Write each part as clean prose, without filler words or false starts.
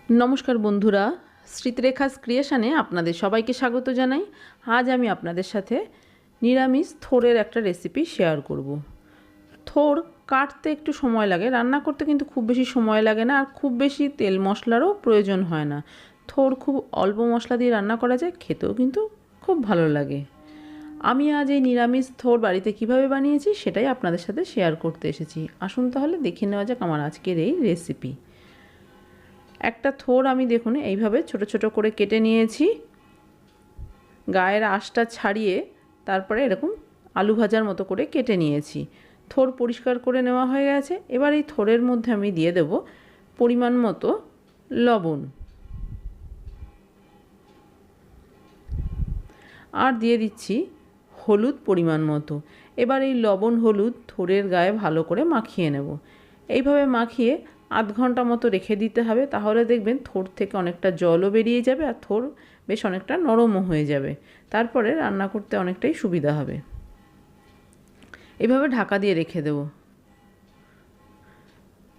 নমস্কার বন্ধুরা, স্মৃতিরেখাস ক্রিয়েশনে আপনাদের সবাইকে স্বাগত জানাই। আজ আমি আপনাদের সাথে নিরামিষ থোড়ের একটা রেসিপি শেয়ার করব। থোড় কাটতে একটু সময় লাগে, রান্না করতে কিন্তু খুব বেশি সময় লাগে না, আর খুব বেশি তেল মশলারও প্রয়োজন হয় না। থোড় খুব অল্প মশলা দিয়ে রান্না করা যায়, খেতেও কিন্তু খুব ভালো লাগে। আমি আজ এই নিরামিষ থোড় বাড়িতে কিভাবে বানিয়েছি সেটাই আপনাদের সাথে শেয়ার করতে এসেছি। আসুন তাহলে দেখে নেওয়া যাক আমার আজকের এই রেসিপি। একটা থোড় আমি দেখুন এইভাবে ছোট ছোট করে কেটে নিয়েছি, গায়ের আঁশটা ছাড়িয়ে তারপরে এরকম আলু ভাজার মতো করে কেটে নিয়েছি। থোড় পরিষ্কার করে নেওয়া হয়ে গেছে। এবার এই থোড়ের মধ্যে আমি দিয়ে দেব পরিমাণ মতো লবণ, আর দিয়ে দিচ্ছি হলুদ পরিমাণ মতো। এবার এই লবণ হলুদ থোড়ের গায়ে ভালো করে মাখিয়ে নেব। এইভাবে মাখিয়ে আধ ঘন্টা মতো রেখে দিতে হবে, তাহলে দেখবেন থোড় থেকে অনেকটা জলও বেরিয়ে যাবে আর থোড় বেশ অনেকটা নরমও হয়ে যাবে। তারপরে রান্না করতে অনেকটাই সুবিধা হবে। এইভাবে ঢাকা দিয়ে রেখে দেব।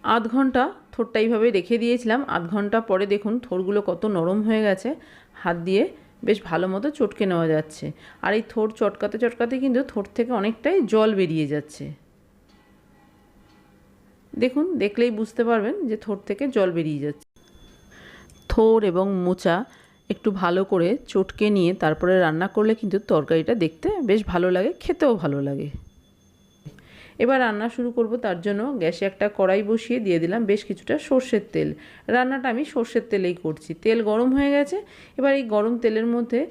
আধ ঘন্টা থোড়টা এইভাবে রেখে দিয়েছিলাম। আধ ঘন্টা পরে দেখুন থোড়গুলো কত নরম হয়ে গেছে, হাত দিয়ে বেশ ভালো মতো চটকে নেওয়া যাচ্ছে। আর এই থোড় চটকাতে চটকাতে কিন্তু থোড় থেকে অনেকটাই জল বেরিয়ে যাচ্ছে। দেখুন, দেখলেই বুঝতে পারবেন যে থোড় থেকে জল বেরিয়ে যাচ্ছে। থোড় এবং মোচা একটু ভালো করে চটকে নিয়ে তারপরে রান্না করলে কিন্তু তরকারিটা দেখতে বেশ ভালো লাগে, খেতেও ভালো লাগে। এবার রান্না শুরু করব। তার জন্য গ্যাসে একটা কড়াই বসিয়ে দিয়ে দিলাম বেশ কিছুটা সর্ষের তেল। রান্নাটা আমি সর্ষের তেলেই করছি। তেল গরম হয়ে গেছে। এবার এই গরম তেলের মধ্যে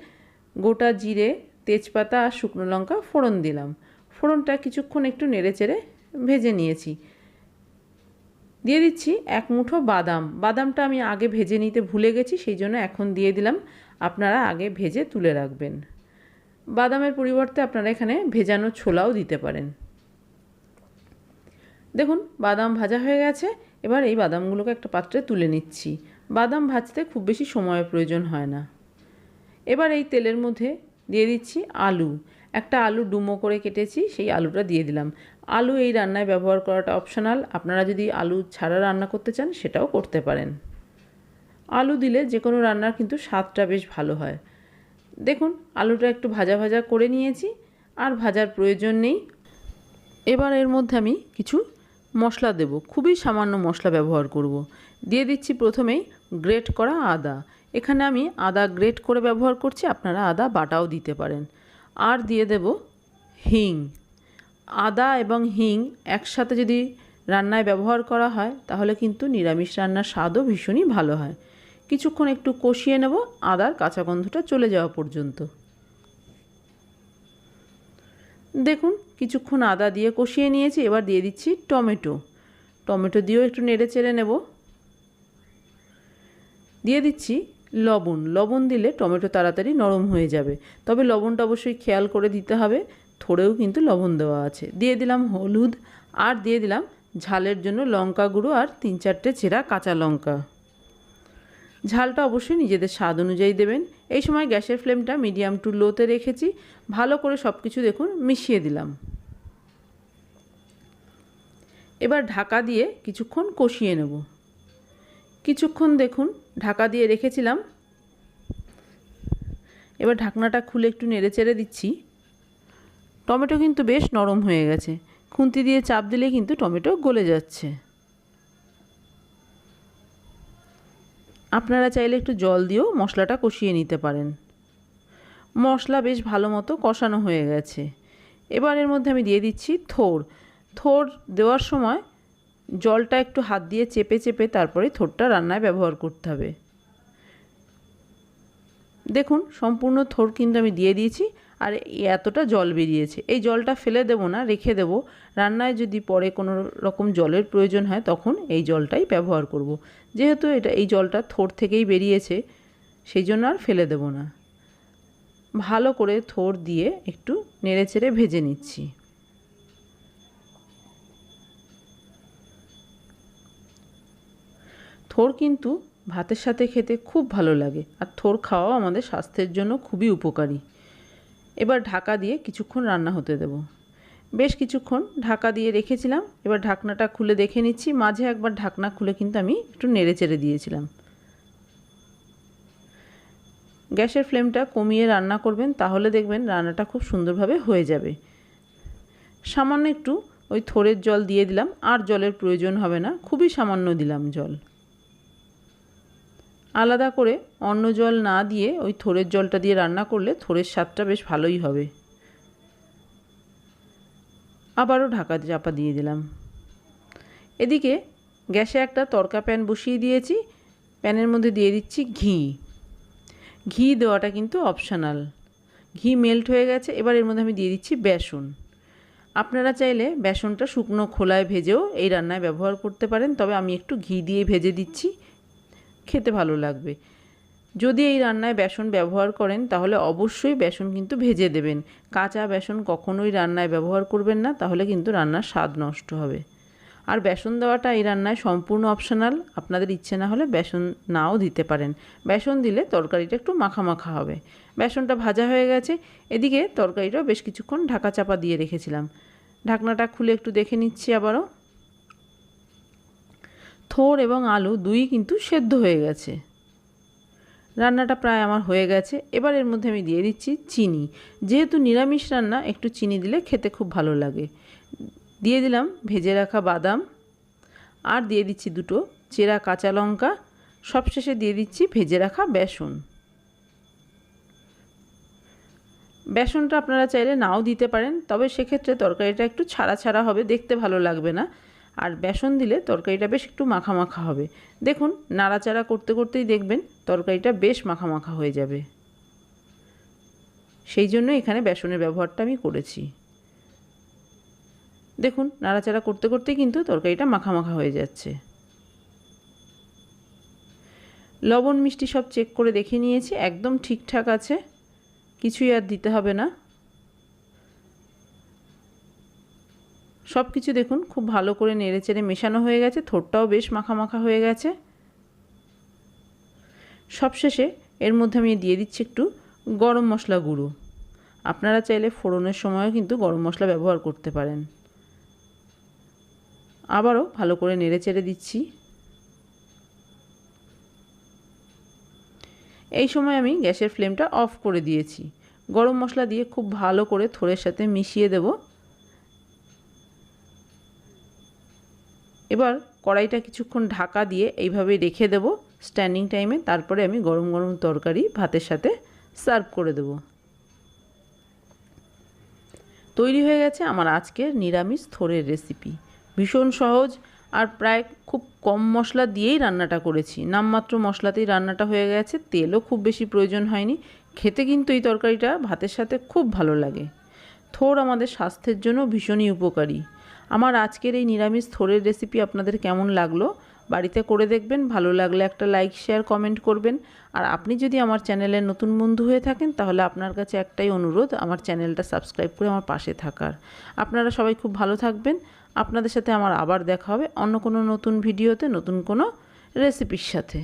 গোটা জিরে, তেজপাতা আর শুকনো লঙ্কা ফোড়ন দিলাম। ফোড়নটা কিছুক্ষণ একটু নেড়েচেড়ে ভেজে নিয়েছি। দিয়ে দিচ্ছি এক মুঠো বাদাম। বাদামটা আমি আগে ভেজে নিতে ভুলে গেছি, সেই জন্য এখন দিয়ে দিলাম। আপনারা আগে ভেজে তুলে রাখবেন। বাদামের পরিবর্তে আপনারা এখানে ভেজানো ছোলাও দিতে পারেন। দেখুন বাদাম ভাজা হয়ে গেছে। এবার এই বাদামগুলোকে একটা পাত্রে তুলে নিচ্ছি। বাদাম ভাজতে খুব বেশি সময়ের প্রয়োজন হয় না। এবার এই তেলের মধ্যে দিয়ে দিচ্ছি আলু। একটা আলু ডুমো করে কেটেছি, সেই আলুটা দিয়ে দিলাম। আলু এই রান্নায় ব্যবহার করাটা অপশনাল, আপনারা যদি আলু ছাড়া রান্না করতে চান সেটাও করতে পারেন। আলু দিলে যে কোনো রান্নার কিন্তু স্বাদটা বেশ ভালো হয়। দেখুন আলুটা একটু ভাজা ভাজা করে নিয়েছি, আর ভাজার প্রয়োজন নেই। এবার এর মধ্যে আমি কিছু মশলা দেব, খুবই সামান্য মশলা ব্যবহার করব। দিয়ে দিচ্ছি প্রথমেই গ্রেট করা আদা। এখানে আমি আদা গ্রেট করে ব্যবহার করছি, আপনারা আদা বাটাও দিতে পারেন। আর দিয়ে দেব হিং। আদা এবং হিং একসাথে যদি রান্নায় ব্যবহার করা হয় তাহলে কিন্তু নিরামিষ রান্নার স্বাদও ভীষণই ভালো হয়। কিছুক্ষণ একটু কষিয়ে নেব আদার কাঁচা গন্ধটা চলে যাওয়া পর্যন্ত। দেখুন কিছুক্ষণ আদা দিয়ে কষিয়ে নিয়েছি। এবার দিয়ে দিচ্ছি টমেটো। টমেটো দিয়েও একটু নেড়ে চেড়ে নেব। দিয়ে দিচ্ছি লবণ। লবণ দিলে টমেটো তাড়াতাড়ি নরম হয়ে যাবে, তবে লবণটা অবশ্যই খেয়াল করে দিতে হবে। থোড়েও কিন্তু লবণ দেওয়া আছে। দিয়ে দিলাম হলুদ, আর দিয়ে দিলাম ঝালের জন্য লঙ্কা গুঁড়ো আর 3-4টে চেরা কাঁচা লঙ্কা। ঝালটা অবশ্যই নিজেদের স্বাদ অনুযায়ী দেবেন। এই সময় গ্যাসের ফ্লেমটা মিডিয়াম টু লোতে রেখেছি। ভালো করে সব কিছু দেখুন মিশিয়ে দিলাম। এবার ঢাকা দিয়ে কিছুক্ষণ কষিয়ে নেব। কিছুক্ষণ দেখুন ঢাকা দিয়ে রেখেছিলাম। এবার ঢাকনাটা খুলে একটু নেড়ে চেড়ে দিচ্ছি। টমেটো কিন্তু বেশ নরম হয়ে গেছে। খুন্তি দিয়ে চাপ দিলে কিন্তু টমেটো গলে যাচ্ছে। আপনারা চাইলে একটু জল দিয়েও মশলাটা কষিয়ে নিতে পারেন। মশলা বেশ ভালো মতো কষানো হয়ে গেছে। এবার এর মধ্যে আমি দিয়ে দিচ্ছি থোড়। থোড় দেওয়ার সময় জলটা একটু হাত দিয়ে চেপে চেপে তারপরে থোড়টা রান্নায় ব্যবহার করতে হবে। দেখুন সম্পূর্ণ থোড় কিন্তু আমি দিয়ে দিয়েছি, আর এতটা জল বেরিয়েছে। এই জলটা ফেলে দেব না, রেখে দেব। রান্নায় যদি পরে কোনো রকম জলের প্রয়োজন হয় তখন এই জলটাই ব্যবহার করব। যেহেতু এই জলটা থোড় থেকেই বেরিয়েছে, সেই জন্য আর ফেলে দেব না। ভালো করে থোড় দিয়ে একটু নেড়েচেড়ে ভেজে নিচ্ছি। থোড় কিন্তু ভাতের সাথে খেতে খুব ভালো লাগে, আর থোড় খাওয়াও আমাদের স্বাস্থ্যের জন্য খুবই উপকারী। এবার ঢাকা দিয়ে কিছুক্ষণ রান্না হতে দেব। বেশ কিছুক্ষণ ঢাকা দিয়ে রেখেছিলাম। এবার ঢাকনাটা খুলে দেখে নিচ্ছি। মাঝে একবার ঢাকনা খুলে কিন্তু আমি একটু নেড়ে চেড়ে দিয়েছিলাম। গ্যাসের ফ্লেমটা কমিয়ে রান্না করবেন, তাহলে দেখবেন রান্নাটা খুব সুন্দরভাবে হয়ে যাবে। সামান্য একটু ওই থোড়ের জল দিয়ে দিলাম, আর জলের প্রয়োজন হবে না, খুবই সামান্য দিলাম জল। আলাদা করে অন্য জল না দিয়ে ওই থোড়ের জলটা দিয়ে রান্না করলে থোড়ের স্বাদটা বেশ ভালোই হবে। আবারও ঢাকা চাপা দিয়ে দিলাম। এদিকে গ্যাসে একটা তড়কা প্যান বসিয়ে দিয়েছি। প্যানের মধ্যে দিয়ে দিচ্ছি ঘি। ঘি দেওয়াটা কিন্তু অপশনাল। ঘি মেল্ট হয়ে গেছে, এবার এর মধ্যে আমি দিয়ে দিচ্ছি বেসন। আপনারা চাইলে বেসনটা শুকনো খোলায় ভেজেও এই রান্নায় ব্যবহার করতে পারেন, তবে আমি একটু ঘি দিয়ে ভেজে দিচ্ছি, খেতে ভালো লাগবে। যদি এই রান্নায় বেসন ব্যবহার করেন তাহলে অবশ্যই বেসন কিন্তু ভেজে দেবেন। কাঁচা বেসন কখনোই রান্নায় ব্যবহার করবেন না, তাহলে কিন্তু রান্নার স্বাদ নষ্ট হবে। আর বেসন দেওয়াটা এই রান্নায় সম্পূর্ণ অপশনাল, আপনাদের ইচ্ছে না হলে বেসন নাও দিতে পারেন। বেসন দিলে তরকারিটা একটু মাখা মাখা হবে। বেসনটা ভাজা হয়ে গেছে। এদিকে তরকারিটাও বেশ কিছুক্ষণ ঢাকা চাপা দিয়ে রেখেছিলাম। ঢাকনাটা খুলে একটু দেখে নিচ্ছি আবারও। থোড় এবং আলু দুই কিন্তু সেদ্ধ হয়ে গেছে। রান্নাটা প্রায় আমার হয়ে গেছে। এবার এর মধ্যে আমি দিয়ে দিচ্ছি চিনি। যেহেতু নিরামিষ রান্না, একটু চিনি দিলে খেতে খুব ভালো লাগে। দিয়ে দিলাম ভেজে রাখা বাদাম, আর দিয়ে দিচ্ছি দুটো চেরা কাঁচা লঙ্কা। সবশেষে দিয়ে দিচ্ছি ভেজে রাখা বেসন। বেসনটা আপনারা চাইলে নাও দিতে পারেন, তবে সেক্ষেত্রে তরকারিটা একটু ছাড়া ছাড়া হবে, দেখতে ভালো লাগবে না। আর বেসন দিলে তরকারিটা বেশ একটু মাখা মাখা হবে। দেখুন, নাড়াচাড়া করতে করতেই দেখবেন তরকারিটা বেশ মাখা মাখা হয়ে যাবে। সেই জন্য এখানে বেসনের ব্যবহারটা আমি করেছি। দেখুন, নাড়াচাড়া করতে করতেই কিন্তু তরকারিটা মাখা মাখা হয়ে যাচ্ছে। লবণ মিষ্টি সব চেক করে দেখে নিয়েছি, একদম ঠিকঠাক আছে, কিছুই আর দিতে হবে না। সব কিছু দেখুন খুব ভালো করে নেড়েচেড়ে মেশানো হয়ে গেছে, থোড়টাও বেশ মাখা মাখা হয়ে গেছে। সবশেষে এর মধ্যে আমি দিয়ে দিচ্ছি একটু গরম মশলা গুঁড়ো। আপনারা চাইলে ফোড়নের সময়ও কিন্তু গরম মশলা ব্যবহার করতে পারেন। আবারও ভালো করে নেড়েচেড়ে দিচ্ছি। এই সময় আমি গ্যাসের ফ্লেমটা অফ করে দিয়েছি। গরম মশলা দিয়ে খুব ভালো করে থোড়ের সাথে মিশিয়ে দেব। এবার কড়াইটা কিছুক্ষণ ঢাকা দিয়ে এইভাবে রেখে দেব স্ট্যান্ডিং টাইমে। তারপরে আমি গরম গরম তরকারি ভাতের সাথে সার্ভ করে দেব। তৈরি হয়ে গেছে আমার আজকের নিরামিষ থোড়ের রেসিপি। ভীষণ সহজ, আর প্রায় খুব কম মশলা দিয়েই রান্নাটা করেছি। নামমাত্র মশলাতেই রান্নাটা হয়ে গেছে, তেলও খুব বেশি প্রয়োজন হয়নি। খেতে কিন্তু এই তরকারিটা ভাতের সাথে খুব ভালো লাগে। থোড় আমাদের স্বাস্থ্যের জন্য ভীষণই উপকারী। আমার আজকের এই নিরামিষ থোড়ের রেসিপি আপনাদের কেমন লাগলো বাড়িতে করে দেখবেন। ভালো লাগলে একটা লাইক, শেয়ার, কমেন্ট করবেন। আর আপনি যদি আমার চ্যানেলের নতুন বন্ধু হয়ে থাকেন তাহলে আপনার কাছে একটাই অনুরোধ, আমার চ্যানেলটা সাবস্ক্রাইব করে আমার পাশে থাকার। আপনারা সবাই খুব ভালো থাকবেন। আপনাদের সাথে আমার আবার দেখা হবে অন্য কোনো নতুন ভিডিওতে, নতুন কোনো রেসিপির সাথে।